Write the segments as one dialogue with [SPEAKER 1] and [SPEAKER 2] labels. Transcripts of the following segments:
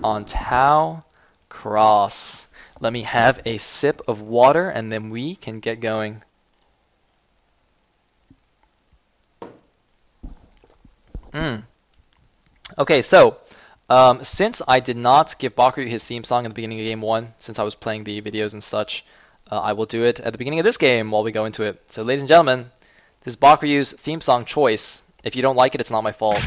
[SPEAKER 1] on Tau Cross. Let me have a sip of water and then we can get going. Okay, so since I did not give Bakuryu his theme song at the beginning of Game 1, since I was playing the videos and such, I will do it at the beginning of this game while we go into it. So ladies and gentlemen, this is Bakuryu's theme song choice. If you don't like it, it's not my fault.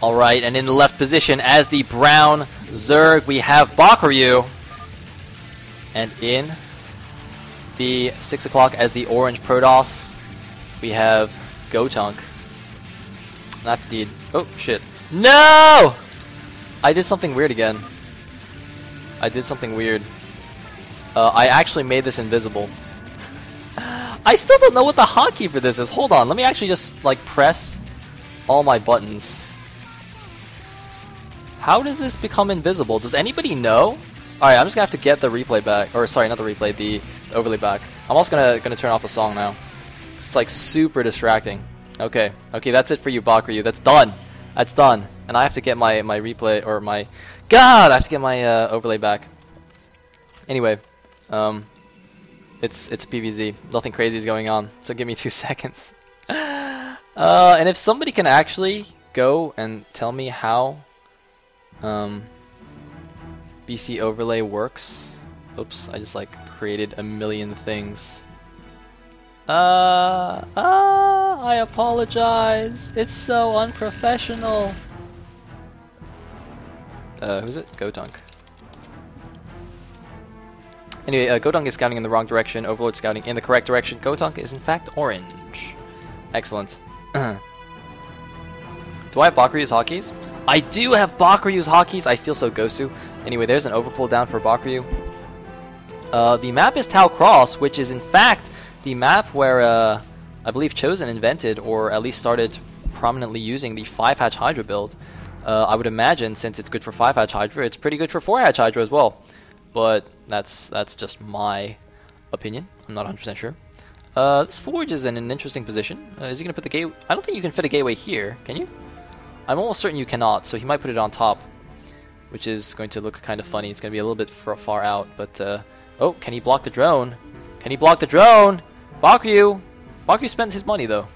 [SPEAKER 1] Alright, and in the left position as the brown Zerg, we have Bakuryu. And in the 6 o'clock as the orange Protoss, we have GoTunK. Not the... Oh, shit. No! I did something weird again. I did something weird. I actually made this invisible. I still don't know what the hotkey for this is. Hold on, let me actually just, like, press all my buttons. How does this become invisible? Does anybody know? Alright, I'm just gonna have to get the replay back. Or, sorry, not the replay, the overlay back. I'm also gonna turn off the song now. It's, like, super distracting. Okay, that's it for you, Bakuryu. That's done. That's done. And I have to get my replay, or my... God! I have to get my overlay back. Anyway, it's a PVZ. Nothing crazy is going on, so give me 2 seconds. And if somebody can actually go and tell me how BC overlay works. Oops, I just like created a million things. I apologize. It's so unprofessional. Who's it? GoTunK. Anyway, GoTunK is scouting in the wrong direction. Overlord scouting in the correct direction. GoTunK is in fact orange. Excellent. Do I have Bakuryu's hotkeys? I do have Bakuryu's hotkeys. I feel so Gosu. Anyway, there's an overpull down for Bakuryu. The map is Tau Cross, which is in fact the map where I believe Chosen invented, or at least started prominently using, the 5-hatch Hydra build. I would imagine, since it's good for 5-hatch Hydra, it's pretty good for 4-hatch Hydra as well. But that's just my opinion. I'm not 100% sure. This Forge is in an interesting position. Is he going to put the gateway? I don't think you can fit a gateway here. Can you? I'm almost certain you cannot, so he might put it on top, which is going to look kind of funny. It's going to be a little bit far out, but... oh, can he block the drone? Can he block the drone? Bakuryu! Bakuryu spent his money, though.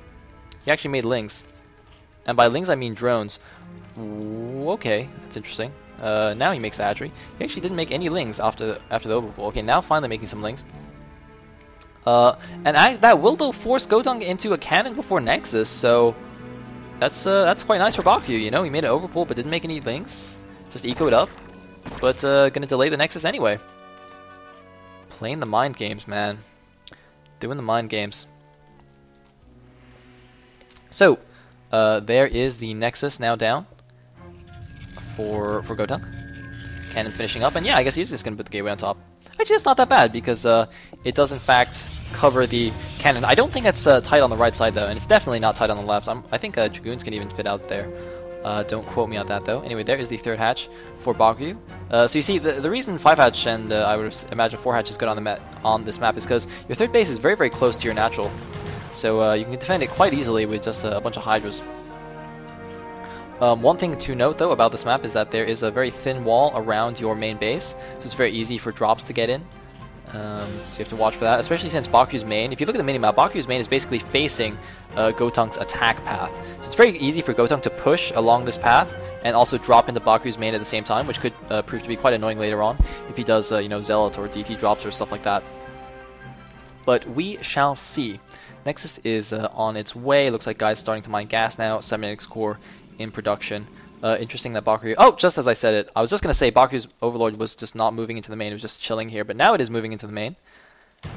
[SPEAKER 1] He actually made lings. And by lings, I mean drones. Ooh, okay, that's interesting. Now he makes the hatchery. He actually didn't make any lings after the overpull. Okay, now finally making some lings. And that will, though, force GoTunK into a cannon before Nexus, so... That's quite nice for Bakuryu, you know? He made an overpull, but didn't make any lings. Just ecoed up. But, gonna delay the Nexus anyway. Playing the mind games, man. Doing the mind games. So, there is the Nexus now down for GoTunK. Cannon finishing up, and yeah, I guess he's just gonna put the gateway on top. Actually, it's not that bad because it does in fact cover the cannon. I don't think that's tight on the right side though, and it's definitely not tight on the left. I think Dragoons can even fit out there. Don't quote me on that though. Anyway, there is the 3rd hatch for Bakuryu. So you see, the reason 5-hatch and I would imagine 4-hatch is good on this map is because your 3rd base is very, very close to your natural. So you can defend it quite easily with just a bunch of Hydras. One thing to note though about this map is that there is a very thin wall around your main base, so it's very easy for drops to get in. So you have to watch for that, especially since Bakuryu's main, if you look at the minimap, Bakuryu's main is basically facing GoTunk's attack path. So it's very easy for GoTunK to push along this path and also drop into Bakuryu's main at the same time, which could prove to be quite annoying later on if he does, you know, Zealot or DT drops or stuff like that. But we shall see. Nexus is on its way. Looks like guys starting to mine gas now. Cybernetics core in production. Interesting that Bakuryu... Oh, just as I said it. I was just going to say Bakuryu's Overlord was just not moving into the main. It was just chilling here. But now it is moving into the main.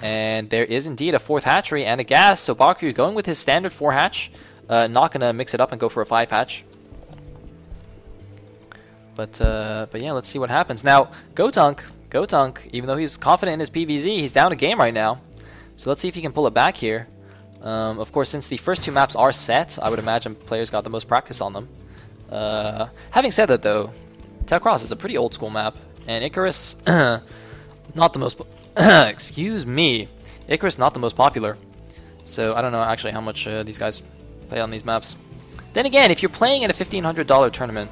[SPEAKER 1] And there is indeed a 4th hatchery and a gas. So Bakuryu going with his standard 4-hatch. Not going to mix it up and go for a 5-hatch. But yeah, let's see what happens. Now, GoTunK, even though he's confident in his PVZ, he's down a game right now. So let's see if he can pull it back here. Of course, since the first 2 maps are set, I would imagine players got the most practice on them. Having said that though, Tau Cross is a pretty old school map, and Icarus, Not the most... excuse me. Icarus not the most popular. So I don't know actually how much these guys play on these maps. Then again, if you're playing in a $1,500 tournament,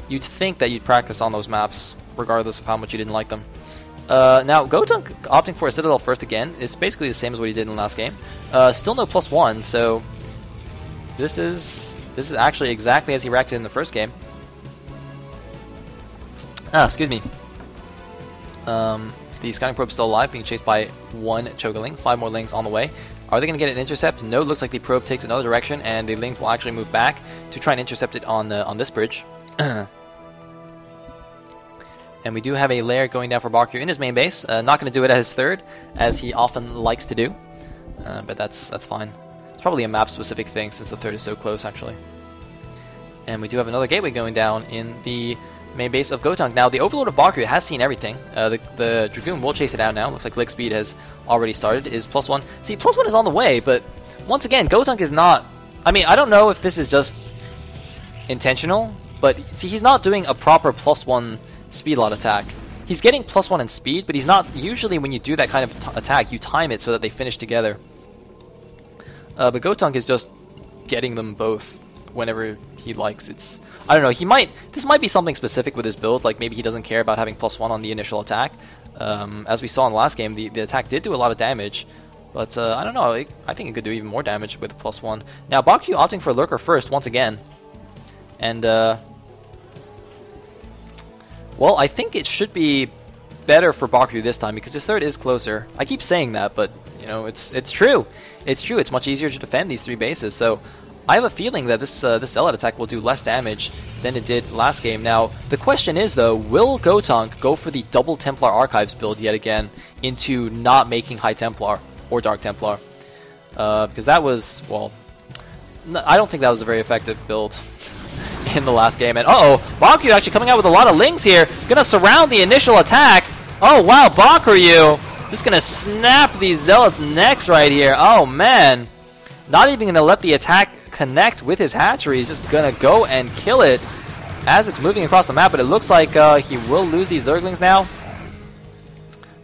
[SPEAKER 1] you'd think that you'd practice on those maps, regardless of how much you didn't like them. Now, GoTunK opting for a Citadel first again. It's basically the same as what he did in the last game. Still no +1, so this is actually exactly as he reacted in the first game. Excuse me. The Scouting Probe still alive, being chased by one Chogaling. 5 more Lings on the way. Are they going to get an intercept? No, looks like the probe takes another direction, and the Ling will actually move back to try and intercept it on this bridge. And we do have a lair going down for Bakuryu in his main base. Not going to do it at his third, as he often likes to do. But that's fine. It's probably a map-specific thing, since the third is so close, actually. And we do have another gateway going down in the main base of GoTunK. Now, the Overlord of Bakuryu has seen everything. The Dragoon will chase it out now. Looks like Lick Speed has already started. Is +1. See, +1 is on the way, but once again, GoTunK is not... I mean, I don't know if this is just intentional, but see, he's not doing a proper +1 speed lot attack. He's getting +1 in speed, but he's not... Usually when you do that kind of attack, you time it so that they finish together. But GoTunK is just getting them both whenever he likes. It's... I don't know, he might... This might be something specific with his build, like maybe he doesn't care about having +1 on the initial attack. As we saw in the last game, the attack did do a lot of damage, but I don't know, I think it could do even more damage with +1. Now, Bakuryu opting for Lurker first, once again. And, well, I think it should be better for Bakuryu this time, because his third is closer. I keep saying that, but, you know, it's true. It's true, it's much easier to defend these 3 bases, so... I have a feeling that this Zealot attack will do less damage than it did last game. Now, the question is, though, will GoTunK go for the double Templar Archives build yet again into not making High Templar or Dark Templar? Because that was, well, I don't think that was a very effective build in the last game. And uh-oh, Bakuryu actually coming out with a lot of Lings here. Gonna surround the initial attack. Oh, wow, Bakuryu just gonna snap these Zealots' necks right here. Oh, man. Not even gonna let the attack connect with his hatchery. He's just gonna go and kill it as it's moving across the map, but it looks like he will lose these Zerglings now.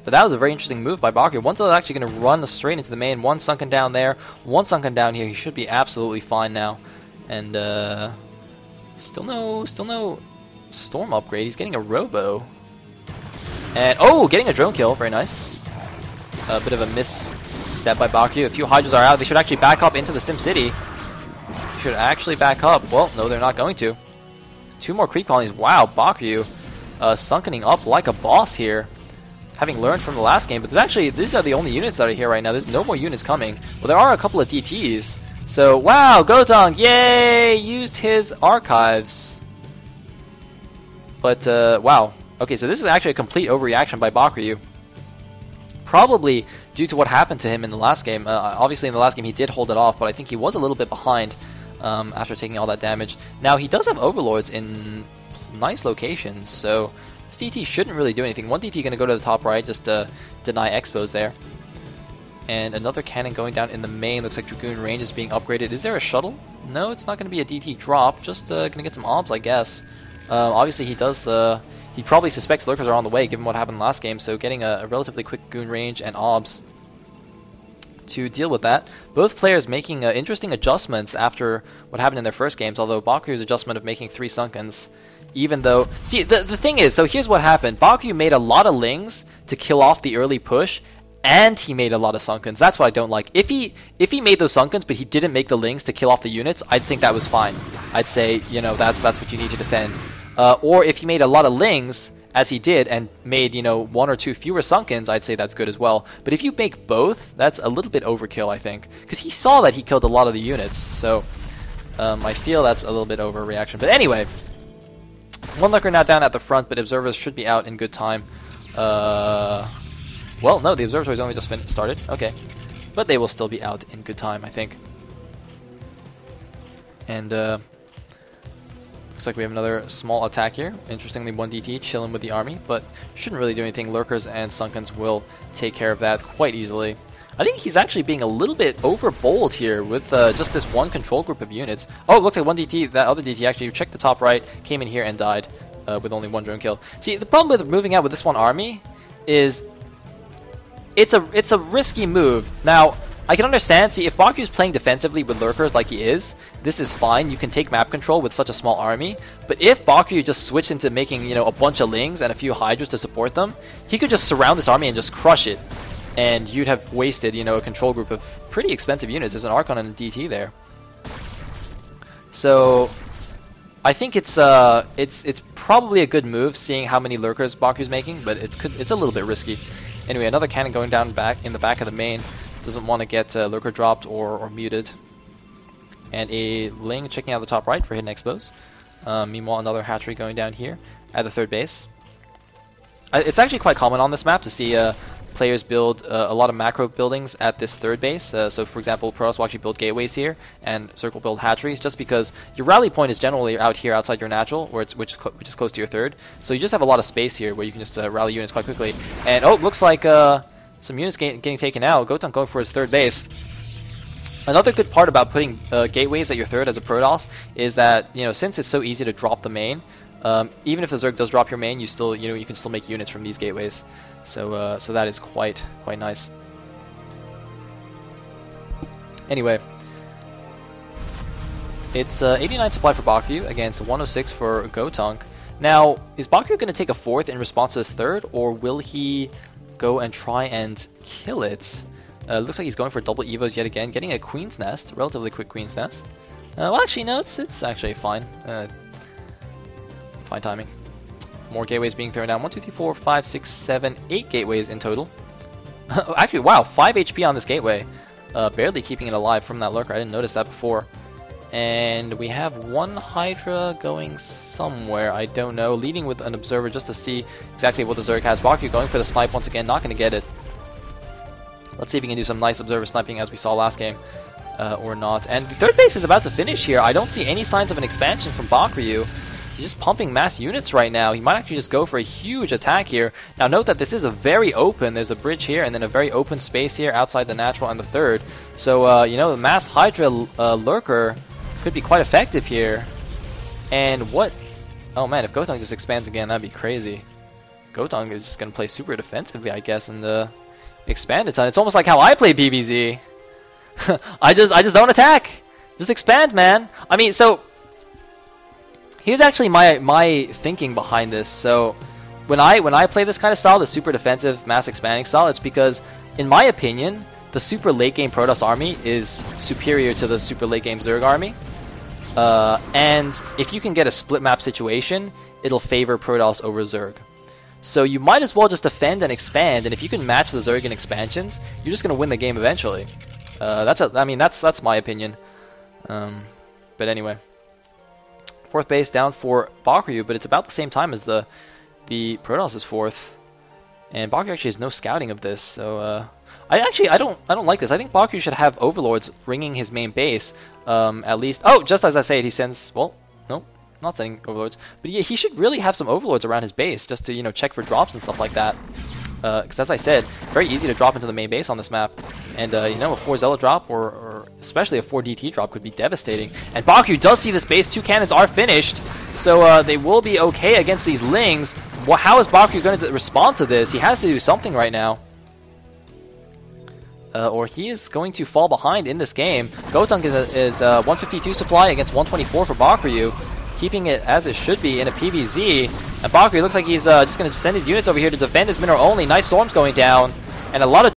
[SPEAKER 1] But that was a very interesting move by Bakuryu. One Zealot actually gonna run straight into the main. One sunken down there, one sunken down here. He should be absolutely fine now. And still no storm upgrade. He's getting a robo. And oh, getting a drone kill, very nice. A bit of a misstep by Bakuryu. A few Hydras are out. They should actually back up into the Sim City. Should actually back up. Well, no, they're not going to. 2 more creep colonies. Wow, Bakuryu sunkening up like a boss here, having learned from the last game. But there's actually, these are the only units that are here right now. There's no more units coming. Well, there are a couple of DTs. So, wow, GoTunK, yay, used his archives. But, wow. Okay, so this is actually a complete overreaction by Bakuryu. Probably due to what happened to him in the last game. Obviously, in the last game, he did hold it off, but I think he was a little bit behind. After taking all that damage. Now, he does have Overlords in nice locations, so this DT shouldn't really do anything. One DT going to go to the top right, just to deny Expos there. And another cannon going down in the main. Looks like Dragoon range is being upgraded. Is there a shuttle? No, it's not going to be a DT drop. Just going to get some obs, I guess. Obviously, he does... he probably suspects Lurkers are on the way, given what happened last game, so getting a relatively quick goon range and obs to deal with that. Both players making interesting adjustments after what happened in their first games, although Bakuryu's adjustment of making 3 Sunkens, even though... See, the thing is, so here's what happened. Bakuryu made a lot of Lings to kill off the early push, and he made a lot of Sunkens. That's what I don't like. If he made those Sunkens, but he didn't make the Lings to kill off the units, I'd think that was fine. I'd say, you know, that's what you need to defend. Or if he made a lot of Lings, as he did, and made, you know, 1 or 2 fewer Sunkens, I'd say that's good as well. But if you make both, that's a little bit overkill, I think. Because he saw that he killed a lot of the units, so I feel that's a little bit overreaction. But anyway, one Lurker now down at the front, but Observers should be out in good time. Well, no, the Observatory's only just started. Okay. But they will still be out in good time, I think. And, looks like we have another small attack here. Interestingly, 1 DT chilling with the army, but shouldn't really do anything. Lurkers and Sunkens will take care of that quite easily. I think he's actually being a little bit over bold here with just this one control group of units. Oh, it looks like 1 DT, that other DT actually checked the top right, came in here and died with only 1 drone kill. See, the problem with moving out with this one army is it's a risky move. Now, I can understand, see, if Bakuryu's playing defensively with lurkers like he is, this is fine. You can take map control with such a small army. But if Bakuryu just switched into making, you know, a bunch of Lings and a few Hydras to support them, he could just surround this army and just crush it. And you'd have wasted, you know, a control group of pretty expensive units. There's an Archon and a DT there. So, I think it's probably a good move, seeing how many lurkers Bakuryu's making, but it's a little bit risky. Anyway, another cannon going down in the back of the main. Doesn't want to get lurker dropped or muted. And a Ling checking out the top right for hidden expos. Meanwhile, another hatchery going down here at the third base. It's actually quite common on this map to see players build a lot of macro buildings at this third base. So for example, Protoss will actually build gateways here, and Circle build hatcheries, just because your rally point is generally out here outside your natural, which is close to your third. So you just have a lot of space here where you can just rally units quite quickly. And oh, looks like some units getting taken out. GoTunK going for his third base. Another good part about putting gateways at your third as a Protoss is that, you know, since it's so easy to drop the main, even if the Zerg does drop your main, you can still make units from these gateways. So that is quite nice. Anyway, it's 89 supply for Bakuryu against 106 for GoTunK. Now, is Bakuryu going to take a fourth in response to his third, or will he go and try and kill it? Looks like he's going for double evos yet again, getting a Queen's Nest, relatively quick Queen's Nest. Well, actually, no, it's actually fine. Fine timing. More gateways being thrown down. 1, 2, 3, 4, 5, 6, 7, 8 gateways in total. Actually, wow, 5 HP on this gateway. Barely keeping it alive from that lurker. I didn't notice that before. And we have one Hydra going somewhere, I don't know, leading with an observer just to see exactly what the Zerg has. Bakuryu going for the snipe once again, not going to get it. Let's see if he can do some nice observer sniping as we saw last game, or not. And the third base is about to finish here. I don't see any signs of an expansion from Bakuryu. He's just pumping mass units right now. He might actually just go for a huge attack here. Now note that this is a very open, there's a bridge here and then a very open space here outside the natural and the third. So, you know, the mass Hydra lurker could be quite effective here. And what... Oh man, if GoTunK just expands again, that'd be crazy. GoTunK is just going to play super defensively, I guess, and expand a ton. It's almost like how I play PvZ. I just don't attack. Just expand, man. I mean, so... Here's actually my thinking behind this. So when I play this kind of style, the super defensive mass expanding style, it's because, in my opinion, the super late game Protoss army is superior to the super late game Zerg army. And if you can get a split map situation, it'll favor Protoss over Zerg. So you might as well just defend and expand, and if you can match the Zerg in expansions, you're just gonna win the game eventually. I mean that's my opinion. But anyway. Fourth base down for Bakuryu, but it's about the same time as the Protoss is fourth, and Bakuryu actually has no scouting of this. So I don't like this. I think Bakuryu should have overlords ringing his main base, at least. Oh, just as I say it, he sends. Well, no, not sending overlords, but yeah, he should really have some overlords around his base just to check for drops and stuff like that. Because as I said, very easy to drop into the main base on this map, and a 4 Zella drop or especially a 4 DT drop could be devastating. And Bakuryu does see this base. 2 cannons are finished, so they will be okay against these Lings. How is Bakuryu going to respond to this? He has to do something right now, or he is going to fall behind in this game. GoTunK is 152 supply against 124 for Bakuryu, keeping it as it should be in a PvZ. And Bakuryu looks like he's just going to send his units over here to defend his mineral only. Nice storms going down, and a lot of